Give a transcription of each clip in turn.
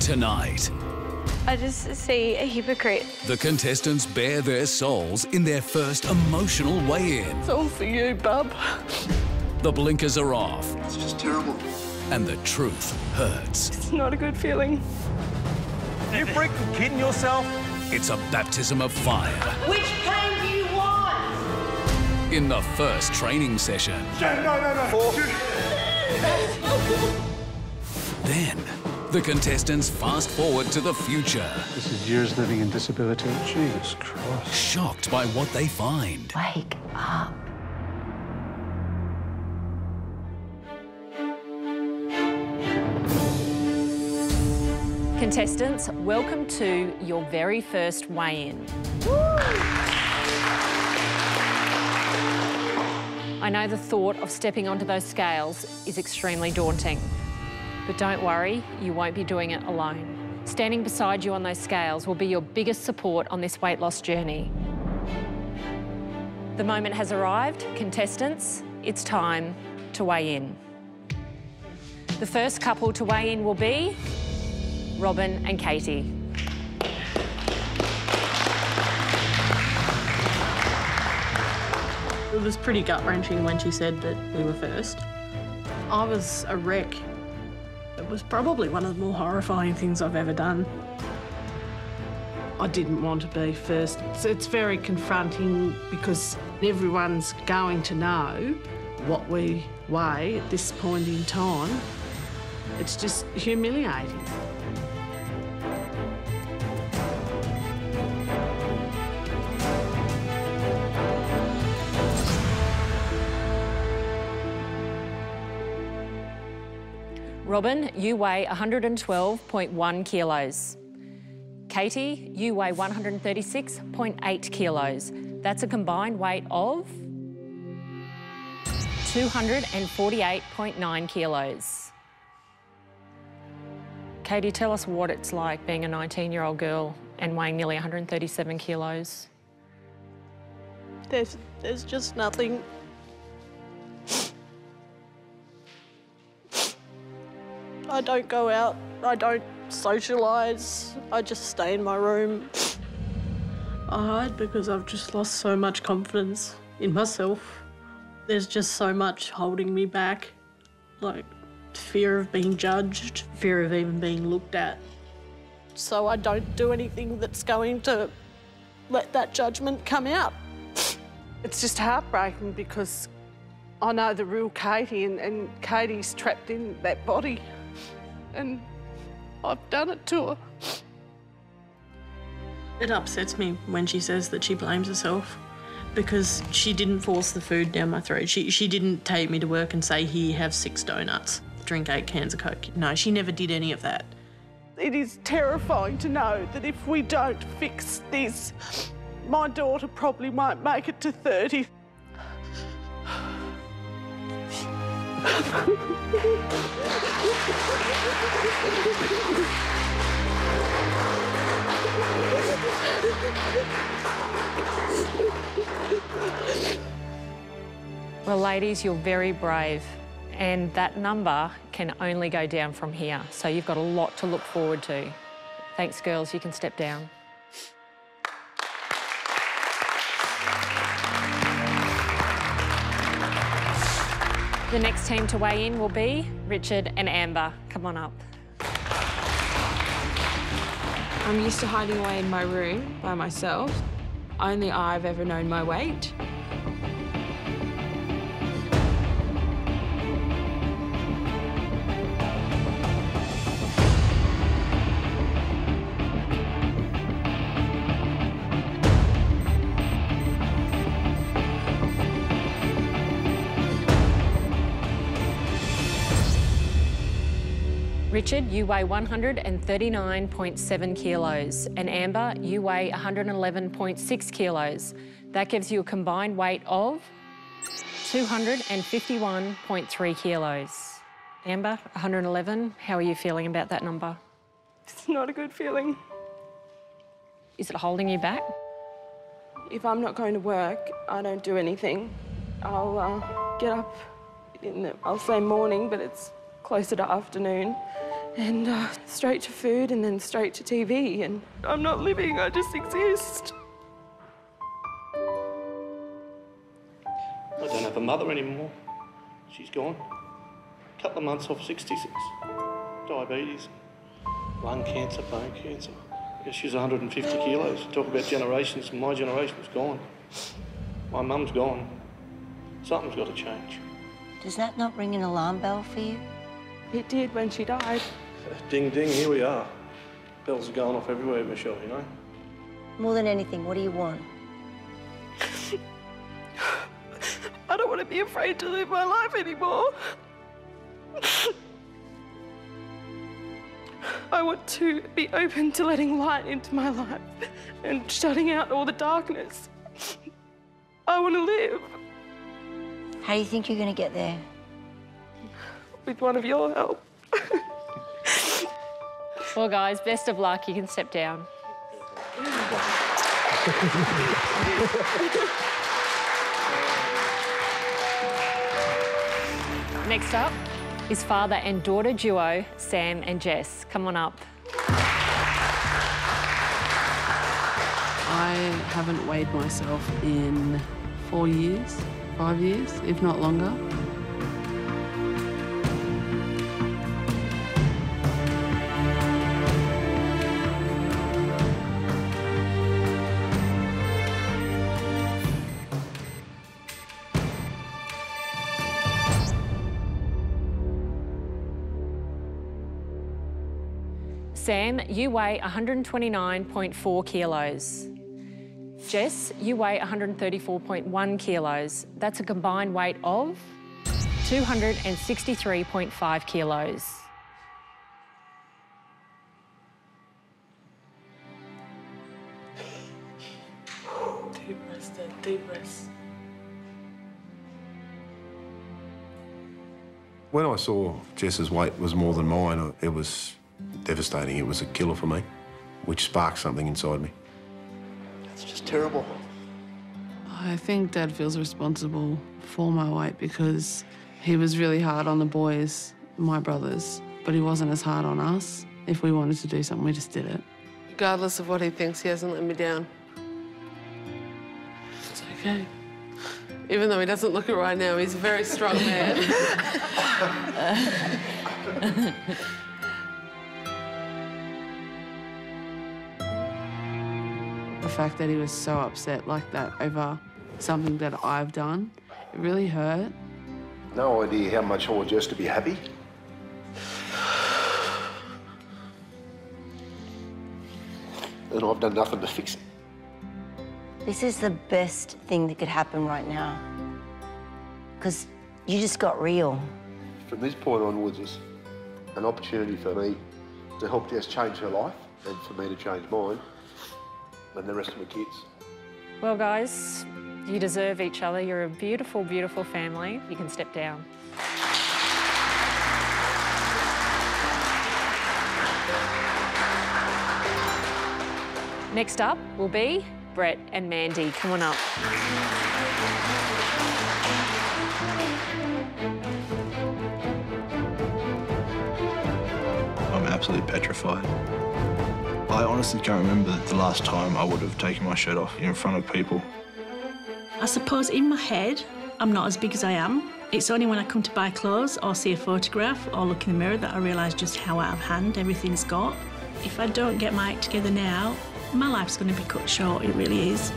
Tonight, I just see a hypocrite. the contestants bare their souls in their first emotional weigh-in. It's all for you, bub. The blinkers are off, It's just terrible. and the truth hurts. It's not a good feeling. You freaking kidding yourself? It's a baptism of fire. Which pain do you want? In the first training session. No. Then, the contestants fast forward to the future, This is years living in disability. Jesus Christ. shocked by what they find. Wake up. Contestants, welcome to your very first weigh-in. I know the thought of stepping onto those scales is extremely daunting, but don't worry, you won't be doing it alone. Standing beside you on those scales will be your biggest support on this weight loss journey. The moment has arrived. Contestants, it's time to weigh in. The first couple to weigh in will be Robin and Katie. It was pretty gut-wrenching when she said that we were first. I was a wreck. It was probably one of the more horrifying things I've ever done. I didn't want to be first. It's very confronting because everyone's going to know what we weigh at this point in time. It's just humiliating. Robin, you weigh 112.1 kilos. Katie, you weigh 136.8 kilos. That's a combined weight of 248.9 kilos. Katie, tell us what it's like being a 19-year-old girl and weighing nearly 137 kilos. There's just nothing. I don't go out, I don't socialise, I just stay in my room. I hide because I've just lost so much confidence in myself. There's just so much holding me back, like fear of being judged, fear of even being looked at. So I don't do anything that's going to let that judgment come out. It's just heartbreaking because I know the real Katie and Katie's trapped in that body. And I've done it to her. It upsets me when she says that she blames herself because she didn't force the food down my throat. She didn't take me to work and say, here, have 6 donuts, drink 8 cans of Coke. No, she never did any of that. It is terrifying to know that if we don't fix this, my daughter probably won't make it to 30. Well, ladies, you're very brave, and that number can only go down from here, so you've got a lot to look forward to. Thanks, girls. You can step down. The next team to weigh in will be Richard and Amber. Come on up. I'm used to hiding away in my room by myself. Only I've ever known my weight. Richard, you weigh 139.7 kilos, and Amber, you weigh 111.6 kilos. That gives you a combined weight of 251.3 kilos. Amber, 111, how are you feeling about that number? It's not a good feeling. Is it holding you back? If I'm not going to work, I don't do anything. I'll get up in the, I'll say morning, but it's closer to afternoon, And straight to food and then straight to TV. And I'm not living, I just exist. I don't have a mother anymore. She's gone. A couple of months off 66. Diabetes, lung cancer, bone cancer. I guess she's 150 kilos. Talk about generations, my generation's gone. My mum's gone. Something's got to change. Does that not ring an alarm bell for you? it did when she died. Ding, ding, here we are. Bells are going off everywhere, Michelle, you know? More than anything, what do you want? I don't want to be afraid to live my life anymore. I want to be open to letting light into my life and shutting out all the darkness. I want to live. How do you think you're going to get there? With one of your help. Well, guys, best of luck. You can step down. Next up is father and daughter duo, Sam and Jess. Come on up. I haven't weighed myself in 4 years, 5 years, if not longer. Sam, you weigh 129.4 kilos. Jess, you weigh 134.1 kilos. That's a combined weight of 263.5 kilos. Deep breaths, Dad, deep breaths. When I saw Jess's weight was more than mine, it was devastating. It was a killer for me, which sparked something inside me. It's just terrible. I think Dad feels responsible for my weight because he was really hard on the boys, my brothers, but he wasn't as hard on us. If we wanted to do something, we just did it. Regardless of what he thinks, he hasn't let me down. It's okay. Even though he doesn't look it right now, he's a very strong man. The fact that he was so upset like that over something that I've done, it really hurt. No idea how much I want Jess to be happy. And I've done nothing to fix it. This is the best thing that could happen right now. Because you just got real. From this point onwards, it's an opportunity for me to help Jess change her life and for me to change mine and the rest of my kids. Well, guys, you deserve each other. You're a beautiful, beautiful family. You can step down. Next up will be Brett and Mandy. Come on up. I'm absolutely petrified. I honestly can't remember the last time I would have taken my shirt off in front of people. I suppose in my head, I'm not as big as I am. It's only when I come to buy clothes or see a photograph or look in the mirror that I realise just how out of hand everything's got. If I don't get my act together now, my life's going to be cut short, it really is.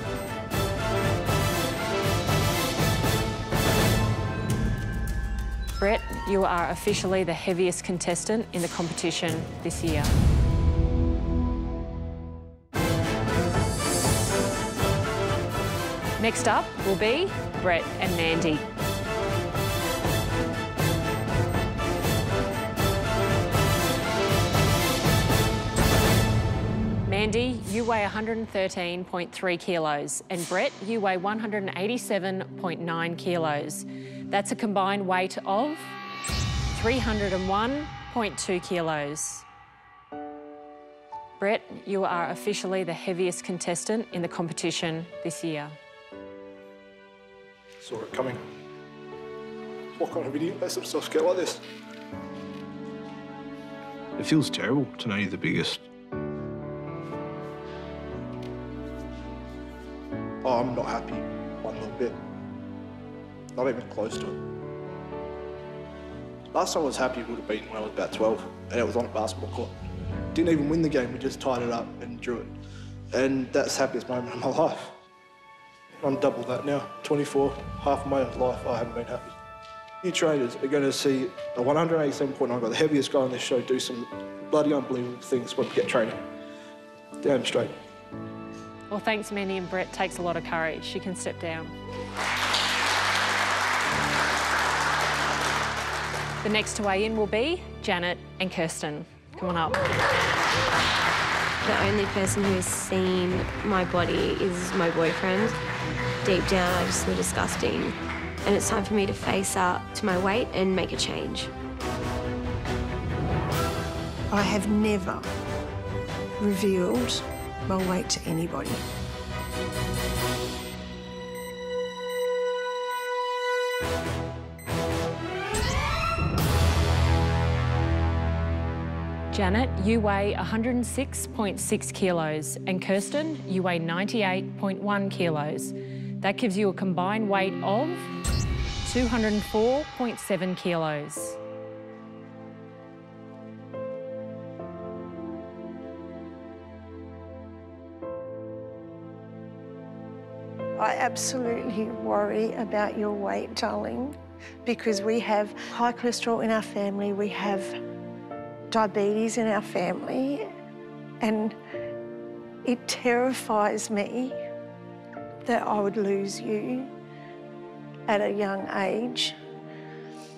Brett, you are officially the heaviest contestant in the competition this year. Next up will be Brett and Mandy. Mandy, you weigh 113.3 kilos, and Brett, you weigh 187.9 kilos. That's a combined weight of 301.2 kilos. Brett, you are officially the heaviest contestant in the competition this year. Saw it coming. What kind of idiot lets themselves get like this? It feels terrible to know you're the biggest. Oh, I'm not happy one little bit. Not even close to it. Last time I was happy would have been when I was about 12, and it was on a basketball court. Didn't even win the game, we just tied it up and drew it. And that's the happiest moment of my life. I'm double that now, 24, half of my life I haven't been happy. New trainers are going to see a 187.9 guy, the heaviest guy on this show, do some bloody unbelievable things when we get training. Damn straight. Well, thanks, Mandy and Brett. Takes a lot of courage. She can step down. The next to weigh in will be Janet and Kirsten. Come on up. The only person who's seen my body is my boyfriend. Deep down, I just feel disgusting. And it's time for me to face up to my weight and make a change. I have never revealed my weight to anybody. Janet, you weigh 106.6 kilos, and Kirsten, you weigh 98.1 kilos. That gives you a combined weight of 204.7 kilos. I absolutely worry about your weight, darling, because we have high cholesterol in our family, we have diabetes in our family, and it terrifies me that I would lose you at a young age.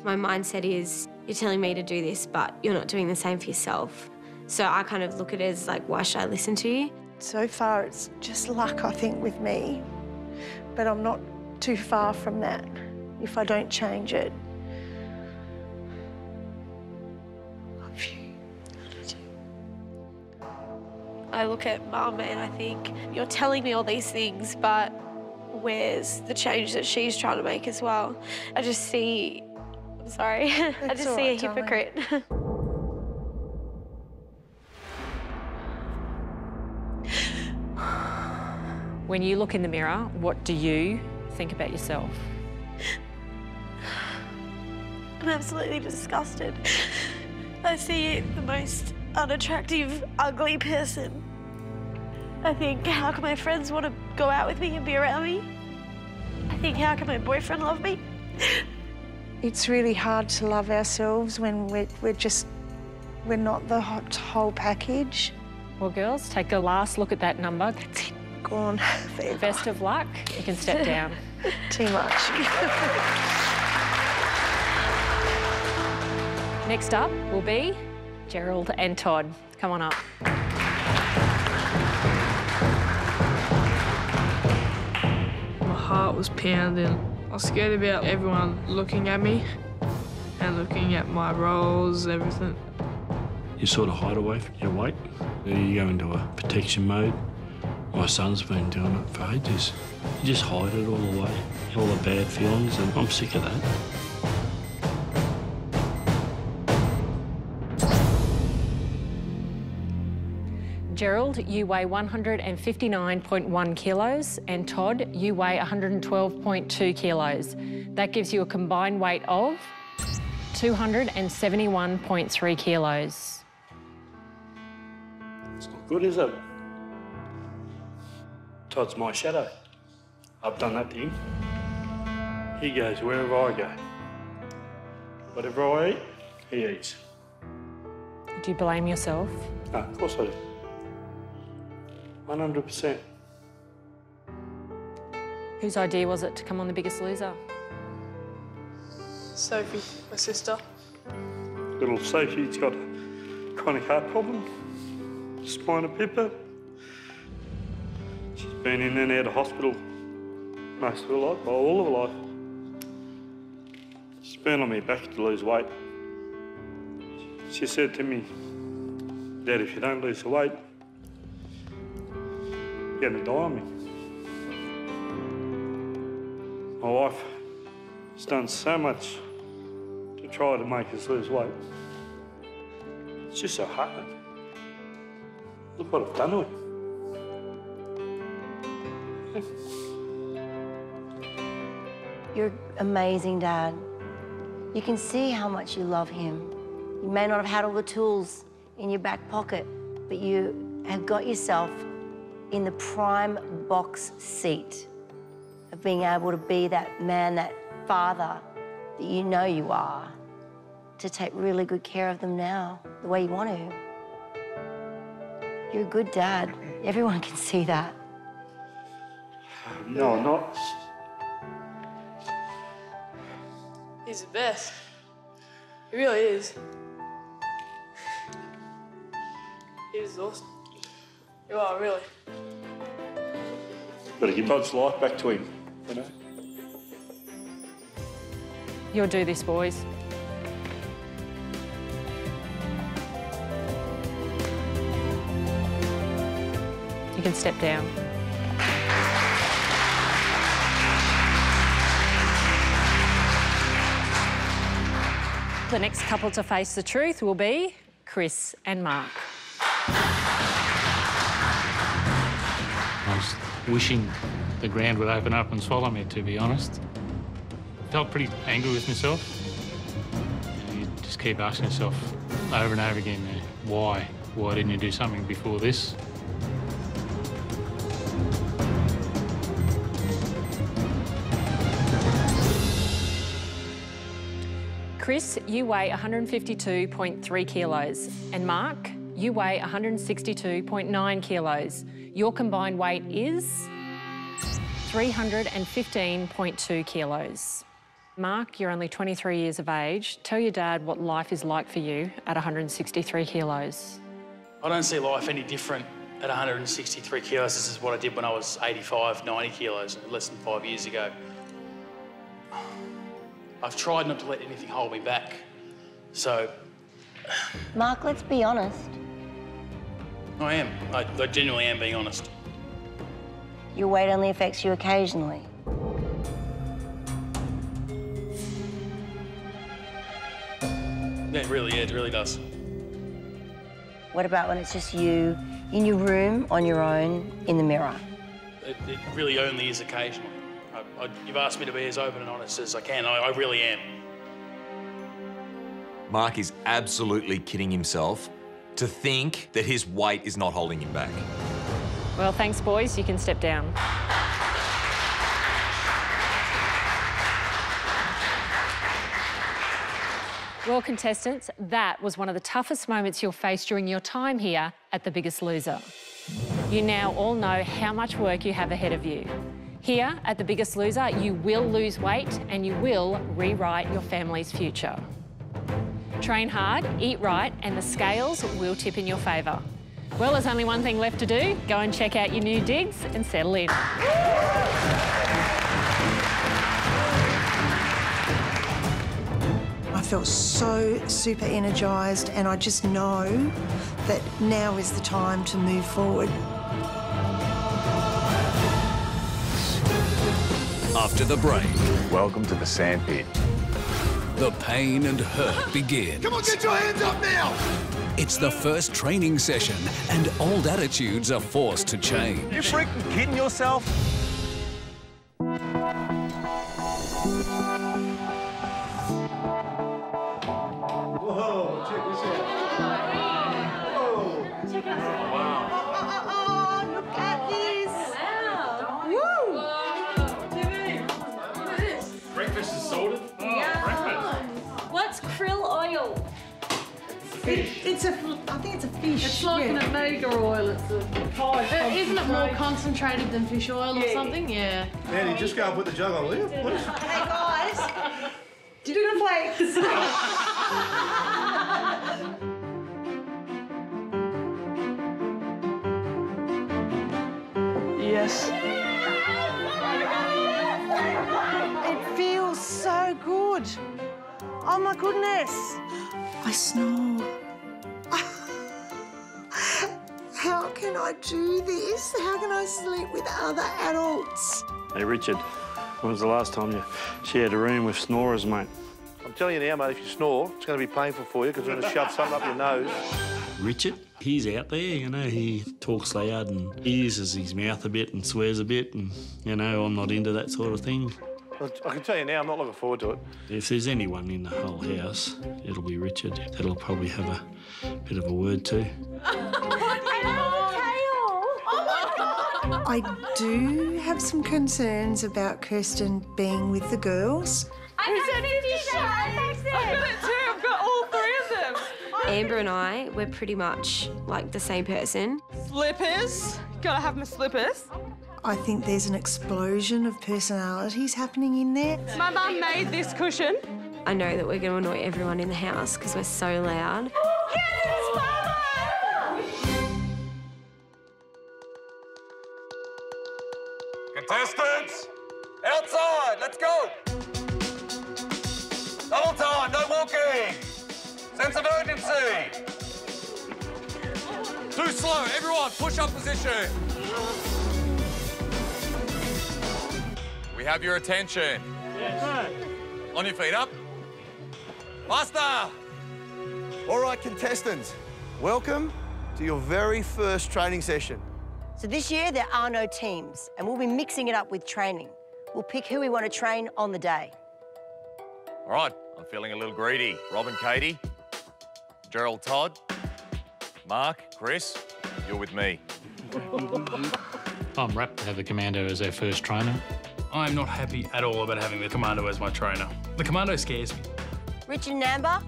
My mindset is, you're telling me to do this, but you're not doing the same for yourself. So I kind of look at it as like, why should I listen to you? So far, it's just luck, I think, with me. But I'm not too far from that if I don't change it. I look at Mum and I think, you're telling me all these things, but where's the change that she's trying to make as well? I just see, I'm sorry, I just see a hypocrite. When you look in the mirror, what do you think about yourself? I'm absolutely disgusted. I see the most unattractive, ugly person. I think, how can my friends want to go out with me and be around me? I think, how can my boyfriend love me? It's really hard to love ourselves when we're not the whole package. Well, girls, take a last look at that number. That's it. Gone forever. Best of luck. You can step down. Too much. Next up will be Gerald and Todd. Come on up. My heart was pounding. I was scared about everyone looking at me and looking at my rolls, everything. You sort of hide away from your weight. You go into a protection mode. My son's been doing it for ages. You just hide it all away, all the bad feelings, and I'm sick of that. Gerald, you weigh 159.1 kilos, and Todd, you weigh 112.2 kilos. That gives you a combined weight of 271.3 kilos. It's not good, is it? Todd's my shadow. I've done that to him. He goes wherever I go. Whatever I eat, he eats. Do you blame yourself? No, of course I do. 100%. Whose idea was it to come on The Biggest Loser? Sophie, my sister. Little Sophie's got a chronic heart problem, spina bifida. She's been in and out of hospital most of her life, well, all of her life. She's been on me back to lose weight. She said to me, Dad, if you don't lose the weight, you're going to die on me. My wife has done so much to try to make us lose weight. It's just so hard. Look what I've done to him. You're amazing, Dad. You can see how much you love him. You may not have had all the tools in your back pocket, but you have got yourself in the prime box seat of being able to be that man, that father that you know you are, to take really good care of them now, the way you want to. You're a good dad. Everyone can see that. No, I'm not. He's the best. He really is. He's awesome. You are, really. Got to give Bud's life back to him, you know? You'll do this, boys. You can step down. The next couple to face the truth will be Chris and Mark. I was wishing the ground would open up and swallow me, to be honest. Felt pretty angry with myself. You just keep asking yourself over and over again, why? Why didn't you do something before this? Chris, you weigh 152.3 kilos, and Mark, you weigh 162.9 kilos. Your combined weight is 315.2 kilos. Mark, you're only 23 years of age. Tell your dad what life is like for you at 163 kilos. I don't see life any different at 163 kilos. This is what I did when I was 85, 90 kilos, less than 5 years ago. I've tried not to let anything hold me back, so... Mark, let's be honest. I am. I genuinely am being honest. Your weight only affects you occasionally. Yeah, it really does. What about when it's just you in your room, on your own, in the mirror? It really only is occasionally. You've asked me to be as open and honest as I can. I really am. Mark is absolutely kidding himself to think that his weight is not holding him back. Well, thanks, boys. You can step down. Well, contestants, that was one of the toughest moments you'll face during your time here at The Biggest Loser. You now all know how much work you have ahead of you. Here at The Biggest Loser, you will lose weight and you will rewrite your family's future. Train hard, eat right, and the scales will tip in your favour. Well, there's only one thing left to do. Go and check out your new digs and settle in. I felt so super energised, and I just know that now is the time to move forward. After the break, welcome to the sandpit. The pain and hurt begins. Come on, get your hands up now! It's the first training session, and old attitudes are forced to change. You freaking kidding yourself? Whoa, check this out. Whoa. Check out this. Wow. Oh, look at this. Wow. TV, look at this. Breakfast is sorted. What's krill oil? It's a, I think it's a fish. It's like an omega oil. It's a high. Isn't it more concentrated than fish oil or something? Yeah. Andy, just go and put the jug on, will you? Please? Hey guys, dinner plates. Yes. It feels so good. Oh my goodness. I snore. How can I do this? How can I sleep with other adults? Hey, Richard, when was the last time you shared a room with snorers, mate? I'm I'm telling you now, mate, if you snore, it's going to be painful for you because we're going to shove something up your nose. Richard, he's out there, you know, he talks loud and he uses his mouth a bit and swears a bit and, you know, I'm not into that sort of thing. I can tell you now, I'm not looking forward to it. If there's anyone in the whole house, it'll be Richard. That'll probably have a bit of a word too. I do have some concerns about Kirsten being with the girls. I've got 50 shots. I've got it too. I've got all 3 of them. Amber and I, we're pretty much like the same person. Slippers. Gotta have my slippers. I think there's an explosion of personalities happening in there. My mum made this cushion. I know that we're going to annoy everyone in the house because we're so loud. Contestants, outside, let's go. Double time, no walking. Sense of urgency. Too slow, everyone, push up position. We have your attention. Yes. On your feet, up. Faster. All right, contestants, welcome to your very first training session. So this year there are no teams and we'll be mixing it up with training. We'll pick who we want to train on the day. All right, I'm feeling a little greedy. Robin, Katie, Gerald, Todd, Mark, Chris, you're with me. I'm rapt to have the Commando as our first trainer. I'm not happy at all about having the Commando as my trainer. The Commando scares me. Richard and Amber,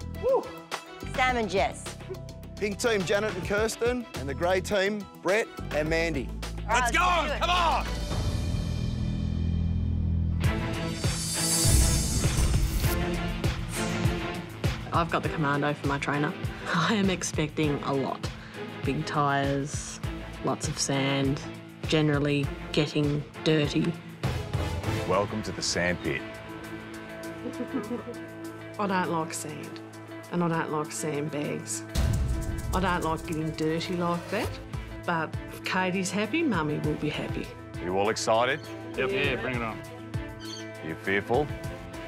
Sam and Jess. Pink team, Janet and Kirsten, and the grey team, Brett and Mandy. Let's go, come on! I've got the Commando for my trainer. I am expecting a lot. Big tyres, lots of sand, generally getting dirty. Welcome to the sandpit. I don't like sand, and I don't like sandbags. I don't like getting dirty like that, but if Katie's happy, Mummy will be happy. Are you all excited? Yep. Yeah, bring it on. Are you fearful?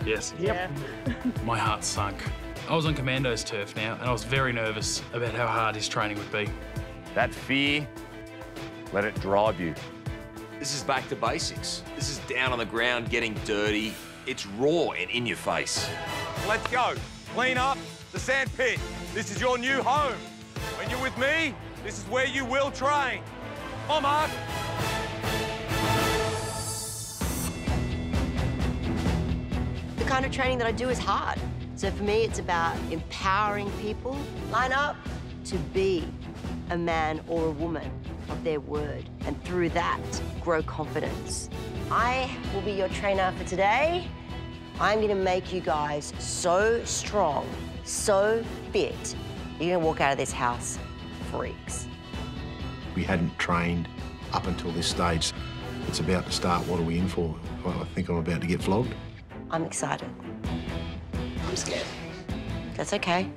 Yes. Yep. My heart sunk. I was on Commando's turf now, and I was very nervous about how hard his training would be. That fear, let it drive you. This is back to basics. This is down on the ground, getting dirty. It's raw and in your face. Let's go. Clean up the sandpit. This is your new home. When you're with me, this is where you will train. Come on, Mark. The kind of training that I do is hard. So for me, it's about empowering people, line up to be a man or a woman of their word, and through that, grow confidence. I will be your trainer for today. I'm gonna make you guys so strong, so fit, you're gonna walk out of this house freaks. We hadn't trained up until this stage. It's about to start. What are we in for? I think I'm about to get flogged. I'm excited. I'm scared. That's okay.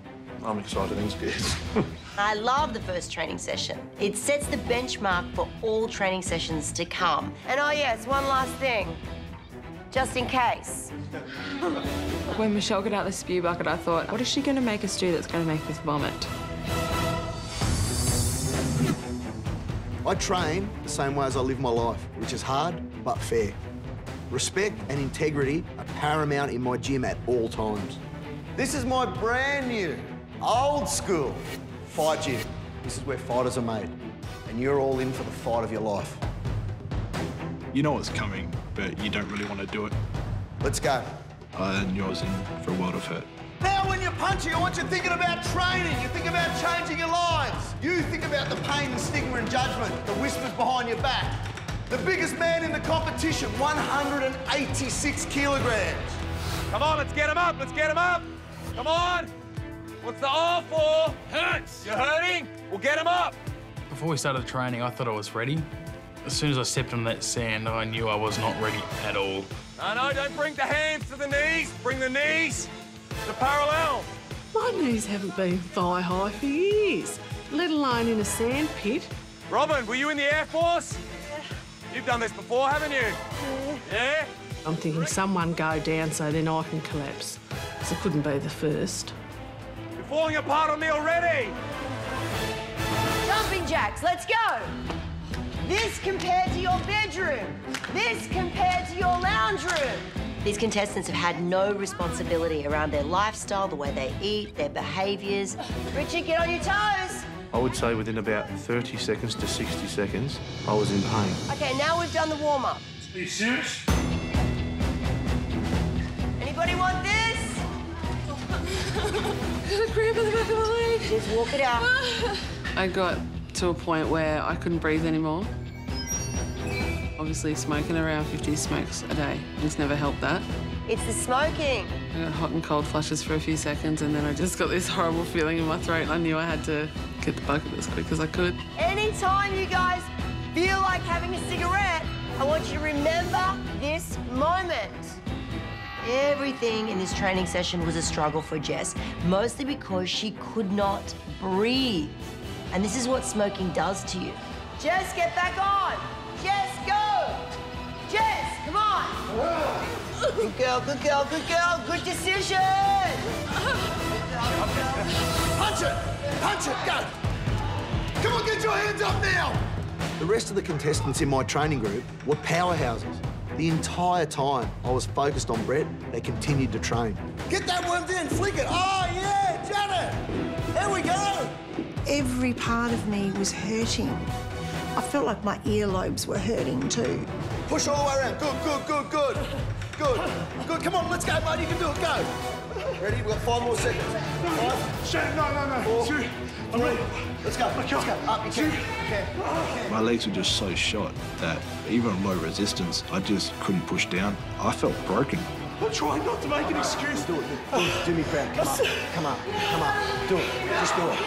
I'm excited and scared. I love the first training session. It sets the benchmark for all training sessions to come. And oh yes, one last thing, just in case. When Michelle got out the spew bucket, I thought, what is she going to make us do that's going to make us vomit? I train the same way as I live my life, which is hard but fair. Respect and integrity are paramount in my gym at all times. This is my brand new, old school fight gym. This is where fighters are made, and you're all in for the fight of your life. You know what's coming, but you don't really want to do it. Let's go. And you're in for a world of hurt. Now when you're punching, I want you thinking about training. You think about changing your lives. You think about the pain and stigma and judgment, the whispers behind your back. The biggest man in the competition, 186 kilograms. Come on, let's get him up, let's get him up. Come on. What's the all for? Hurts. You're hurting? We'll get him up. Before we started training, I thought I was ready. As soon as I stepped on that sand, I knew I was not ready at all. No, don't bring the hands to the knees. Bring the knees to parallel. My knees haven't been thigh high for years, let alone in a sand pit. Robin, were you in the Air Force? Yeah. You've done this before, haven't you? Yeah? I'm thinking someone go down so then I can collapse. So I couldn't be the first. You're falling apart on me already! Jumping jacks, let's go. This compared to your bedroom. This compared to your lounge room. These contestants have had no responsibility around their lifestyle, the way they eat, their behaviours. Richard, get on your toes. I would say within about 30 seconds to 60 seconds, I was in pain. Okay, now we've done the warm-up. Are you serious? Anybody want this? Got a cramp in the back of my leg. Just walk it out. I got to a point where I couldn't breathe anymore. Obviously, smoking around 50 smokes a day. It's never helped that. It's the smoking. I got hot and cold flushes for a few seconds, and then I just got this horrible feeling in my throat, and I knew I had to get the bucket as quick as I could. Anytime you guys feel like having a cigarette, I want you to remember this moment. Everything in this training session was a struggle for Jess, mostly because she could not breathe. And this is what smoking does to you. Jess, get back on. Jess, go. Jess, come on. Good girl, good girl, good girl. Good decision. Punch it! Punch it! Go! Come on, get your hands up now! The rest of the contestants in my training group were powerhouses. The entire time I was focused on Brett, they continued to train. Get that one in, flick it! Oh, yeah, Janet! There we go! Every part of me was hurting. I felt like my earlobes were hurting too. Push all the way around. Good, good, good, good. Good, good. Come on, let's go, bud. You can do it. Go. Ready? We've got 5 more seconds. 5. Shane, no. 4. 3. Let's go. Let's go. Up, you can. My legs were just so shot that even at low resistance, I just couldn't push down. I felt broken. I'm trying not to make an excuse. Do it. Do me proud. Come up. Come up. Come up. Do it. Just do it.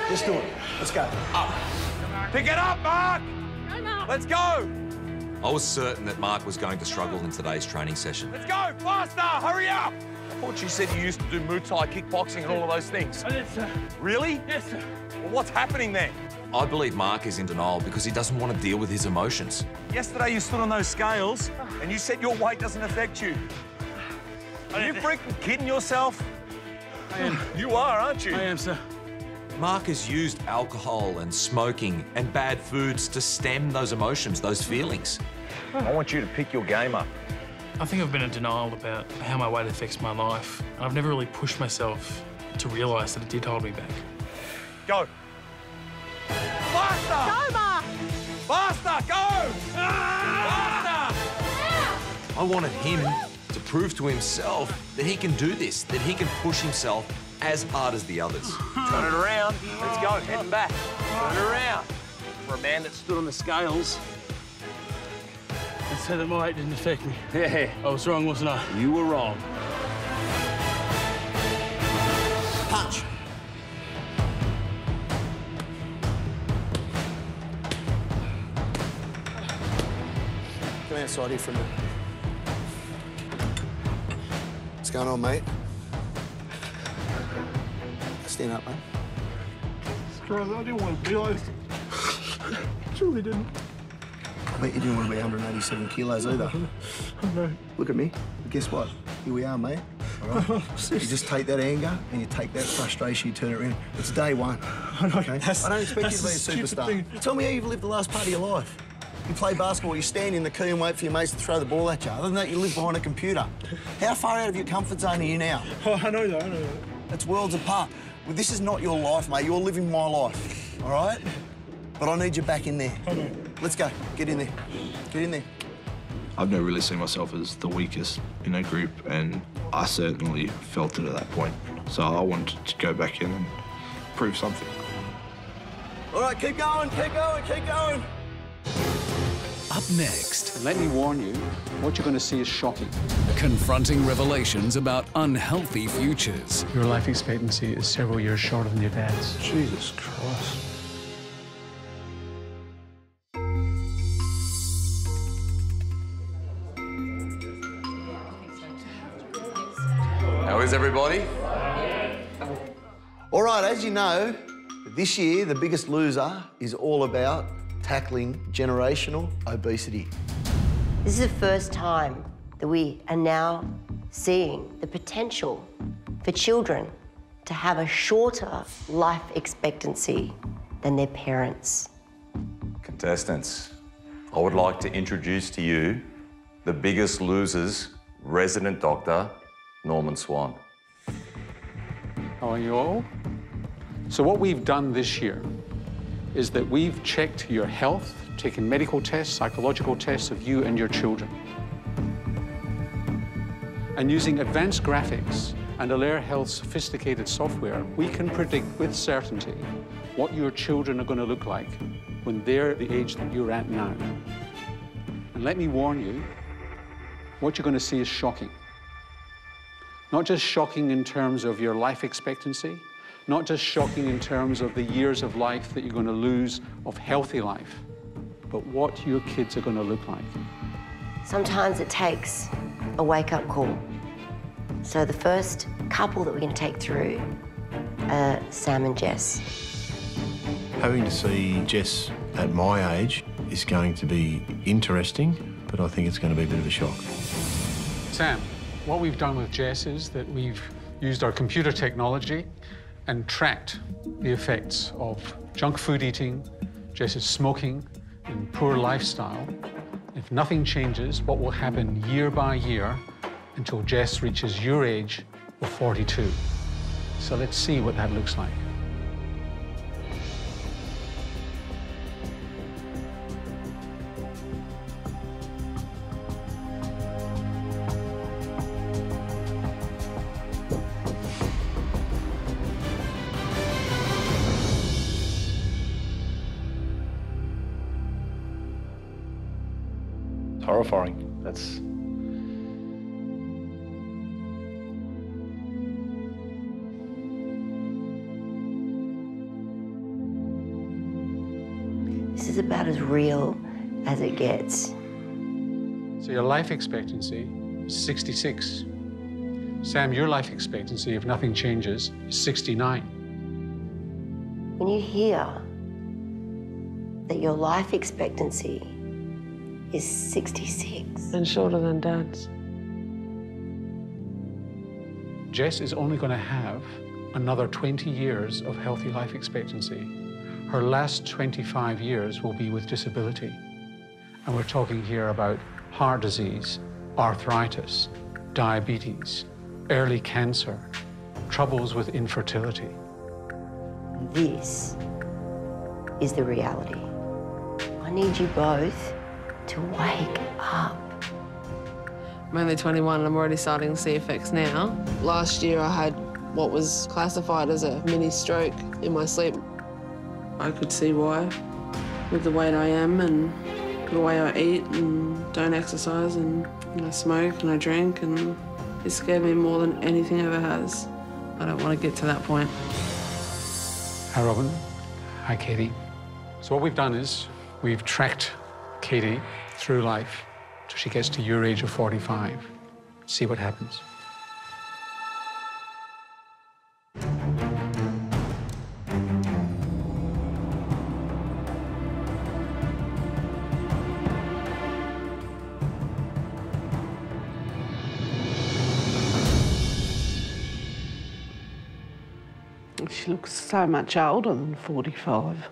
Just do it. Let's go. Up. Pick it up, Mark! Go, Mark. Let's go! I was certain that Mark was going to struggle in today's training session. Let's go! Faster! Hurry up! I thought you said you used to do Muay Thai, kickboxing and all of those things. I did, sir. Really? Yes, sir. Well, what's happening then? I believe Mark is in denial because he doesn't want to deal with his emotions. Yesterday you stood on those scales and you said your weight doesn't affect you. Are you freaking kidding yourself? I am. You are, aren't you? I am, sir. Mark has used alcohol and smoking and bad foods to stem those emotions, those feelings. I want you to pick your game up. I think I've been in denial about how my weight affects my life. And I've never really pushed myself to realise that it did hold me back. Go. Faster! Go, Mark! Faster, go! Faster! I wanted him to prove to himself that he can do this, that he can push himself as hard as the others. Turn it around. Let's go. Heading back. Turn it around. For a man that stood on the scales. And said that my weight didn't affect me. Yeah. I was wrong, wasn't I? You were wrong. Punch. Come outside here for a minute. What's going on, mate? Stand up, mate. Guys, I didn't want to be like... Truly didn't. I bet you didn't want to be 187 kilos either. No. Look at me. Guess what? Here we are, mate. All right? You just take that anger and you take that frustration, you turn it around. It's day one. I know. Okay? I don't expect you to be a superstar. Tell me how you've lived the last part of your life. You play basketball, you stand in the queue and wait for your mates to throw the ball at you. Other than that, you live behind a computer. How far out of your comfort zone are you now? Oh, I know that, That's worlds apart. Well, this is not your life, mate. You're living my life, all right? But I need you back in there. I know. Let's go. Get in there. Get in there. I've never really seen myself as the weakest in a group, and I certainly felt it at that point. So I wanted to go back in and prove something. All right, keep going, keep going, keep going. Up next. And let me warn you, what you're going to see is shocking. Confronting revelations about unhealthy futures. Your life expectancy is several years shorter than your dad's. Jesus Christ. How is everybody? All right, as you know, this year the biggest loser is all about tackling generational obesity. This is the first time that we are now seeing the potential for children to have a shorter life expectancy than their parents. Contestants, I would like to introduce to you the Biggest Losers resident doctor, Norman Swan. How are you all? So what we've done this year is that we've checked your health, taken medical tests, psychological tests of you and your children. And using advanced graphics and Alair Health's sophisticated software, we can predict with certainty what your children are going to look like when they're the age that you're at now. And let me warn you, what you're going to see is shocking. Not just shocking in terms of your life expectancy, not just shocking in terms of the years of life that you're going to lose of healthy life, but what your kids are going to look like. Sometimes it takes a wake-up call. So the first couple that we're going to take through are Sam and Jess. Having to see Jess at my age is going to be interesting, but I think it's going to be a bit of a shock. Sam, what we've done with Jess is that we've used our computer technology and tracked the effects of junk food eating, Jess's smoking, and poor lifestyle. If nothing changes, what will happen year by year until Jess reaches your age of 42. So let's see what that looks like. It's horrifying. That's... This is about as real as it gets. So your life expectancy is 66. Sam, your life expectancy, if nothing changes, is 69. When you hear that your life expectancy is 66. And shorter than Dad's. Jess is only going to have another 20 years of healthy life expectancy. Her last 25 years will be with disability. And we're talking here about heart disease, arthritis, diabetes, early cancer, troubles with infertility. This is the reality. I need you both to wake up. I'm only 21 and I'm already starting to see effects now. Last year I had what was classified as a mini stroke in my sleep. I could see why, with the weight I am and the way I eat and don't exercise and I smoke and I drink, and it scared me more than anything ever has. I don't want to get to that point. Hi, Robin. Hi, Katie. So what we've done is we've tracked Katie through life till she gets to your age of 45. See what happens. She looks so much older than 45.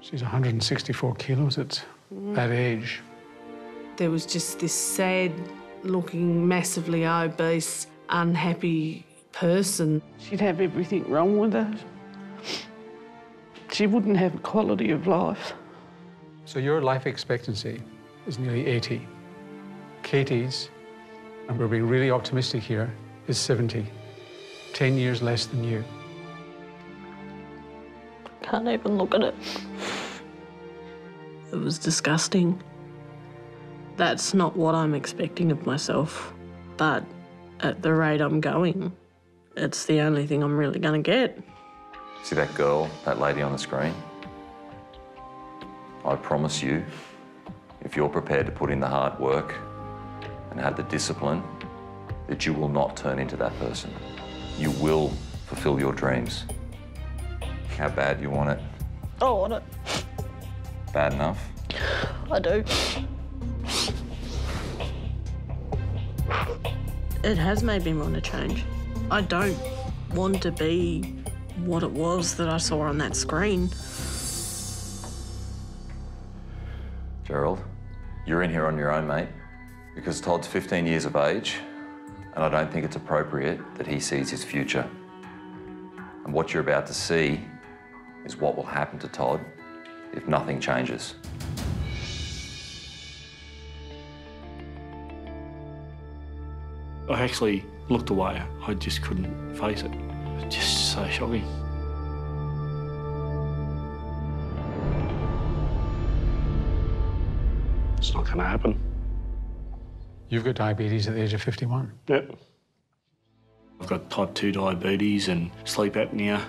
She's 164 kilos at that age. There was just this sad-looking, massively obese, unhappy person. She'd have everything wrong with her. She wouldn't have a quality of life. So your life expectancy is nearly 80. Katie's, and we're being really optimistic here, is 70. 10 years less than you. Can't even look at it. It was disgusting. That's not what I'm expecting of myself, but at the rate I'm going, it's the only thing I'm really going to get. See that girl, that lady on the screen? I promise you, if you're prepared to put in the hard work and have the discipline, that you will not turn into that person. You will fulfill your dreams. How bad you want it? I want it. Bad enough? I do. It has made me want to change. I don't want to be what it was that I saw on that screen. Gerald, you're in here on your own, mate, because Todd's 15 years of age, and I don't think it's appropriate that he sees his future. And what you're about to see is what will happen to Todd if nothing changes. I actually looked away. I just couldn't face it. Just so shocking. It's not going to happen. You've got diabetes at the age of 51. Yep. I've got type 2 diabetes and sleep apnea.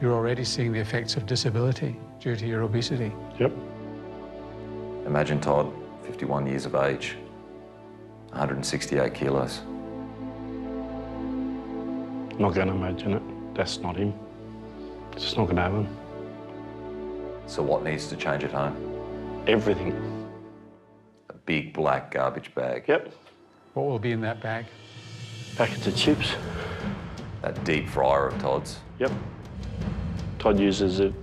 You're already seeing the effects of disability due to your obesity. Yep. Imagine Todd, 51 years of age, 168 kilos. I'm not going to imagine it. That's not him. It's just not going to happen. So what needs to change at home? Everything. A big black garbage bag. Yep. What will be in that bag? Packets of chips. That deep fryer of Todd's. Yep. Todd uses it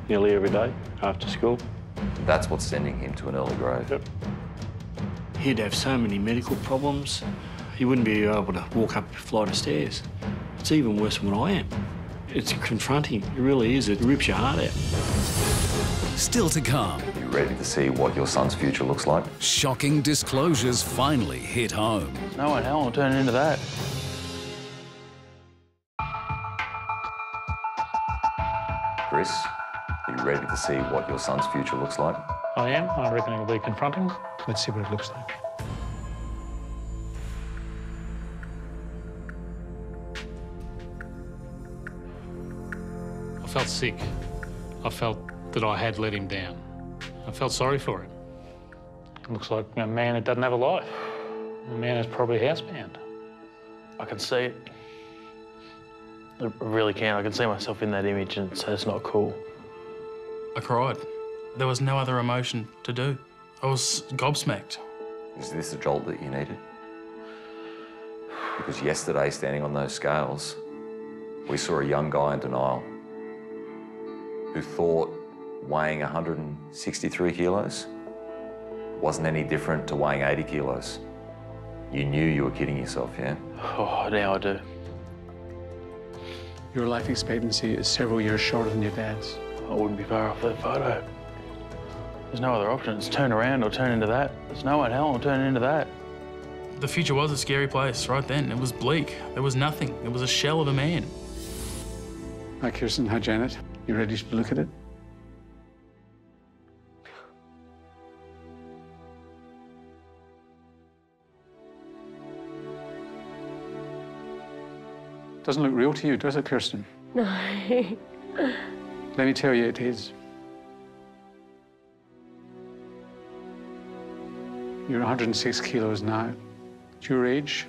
nearly every day after school. That's what's sending him to an early grave. Yep. He'd have so many medical problems. He wouldn't be able to walk up a flight of stairs. It's even worse than what I am. It's confronting. It really is. It rips your heart out. Still to come. You ready to see what your son's future looks like? Shocking disclosures finally hit home. No one hell will turn into that. Chris, are you ready to see what your son's future looks like? I am. I reckon it'll be confronting. Let's see what it looks like. I felt sick. I felt that I had let him down. I felt sorry for him. It looks like a man that doesn't have a life. A man that's probably housebound. I can see it. I really can. I can see myself in that image, and it's not cool. I cried. There was no other emotion to do. I was gobsmacked. Is this the jolt that you needed? Because yesterday, standing on those scales, we saw a young guy in denial who thought weighing 163 kilos wasn't any different to weighing 80 kilos. You knew you were kidding yourself, yeah? Oh, now I do. Your life expectancy is several years shorter than your dad's. I wouldn't be far off that photo. There's no other option. It's turn around or turn into that. There's no one hell or turn into that. The future was a scary place right then. It was bleak. There was nothing. It was a shell of a man. Hi, Kirsten. Hi, Janet. You ready to look at it? Doesn't look real to you, does it, Kirsten? No. Let me tell you, it is. You're 106 kilos now. At your age,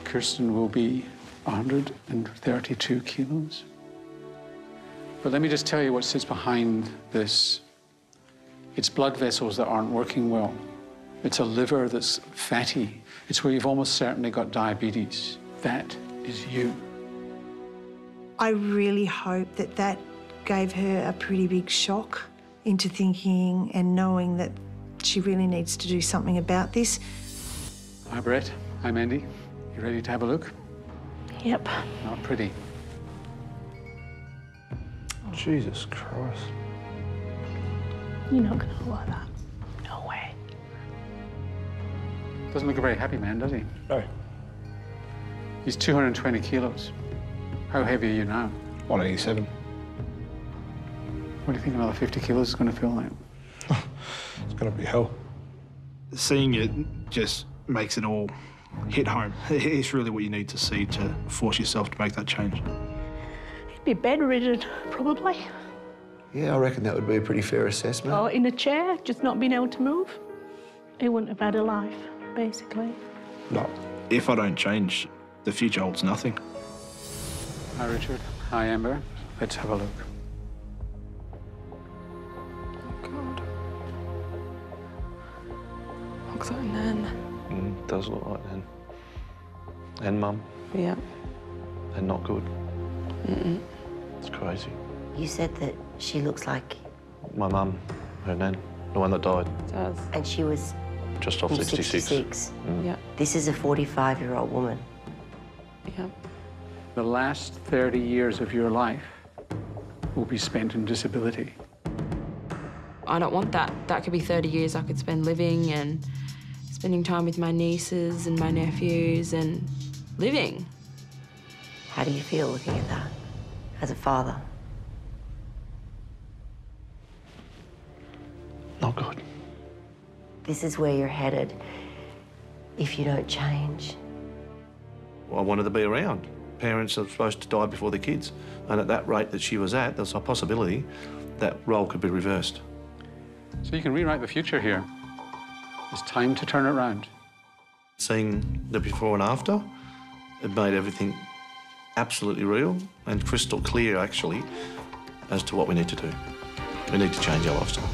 Kirsten will be 132 kilos. But let me just tell you what sits behind this. It's blood vessels that aren't working well. It's a liver that's fatty. It's where you've almost certainly got diabetes. That is you. I really hope that that gave her a pretty big shock into thinking and knowing that she really needs to do something about this. Hi, Brett. Hi, Mandy. You ready to have a look? Yep. Not pretty. Jesus Christ. You're not going to like that. No way. Doesn't look a very happy man, does he? No. He's 220 kilos. How heavy are you now? 187. What do you think another 50 kilos is going to feel like? It's going to be hell. Seeing it just makes it all hit home. It's really what you need to see to force yourself to make that change. He'd be bedridden, probably. Yeah, I reckon that would be a pretty fair assessment. Or in a chair, just not being able to move. He wouldn't have had a life, basically. No. If I don't change, the future holds nothing. Hi, Richard. Hi, Amber. Let's have a look. God. Looks like Nan. Does look like Nan. And Mum. Yeah. and not good. Mm-mm. It's crazy. You said that she looks like... My mum, her nan, the one that died. Does. And she was... Just off from 66. Yeah. This is a 45-year-old woman. Yeah. The last 30 years of your life will be spent in disability. I don't want that. That could be 30 years I could spend living and spending time with my nieces and my nephews and living. How do you feel looking at that as a father? Not good. This is where you're headed if you don't change. I wanted to be around. Parents are supposed to die before their kids. And at that rate that she was at, there's a possibility that role could be reversed. So you can rewrite the future here. It's time to turn it around. Seeing the before and after, it made everything absolutely real and crystal clear, actually, as to what we need to do. We need to change our lifestyle.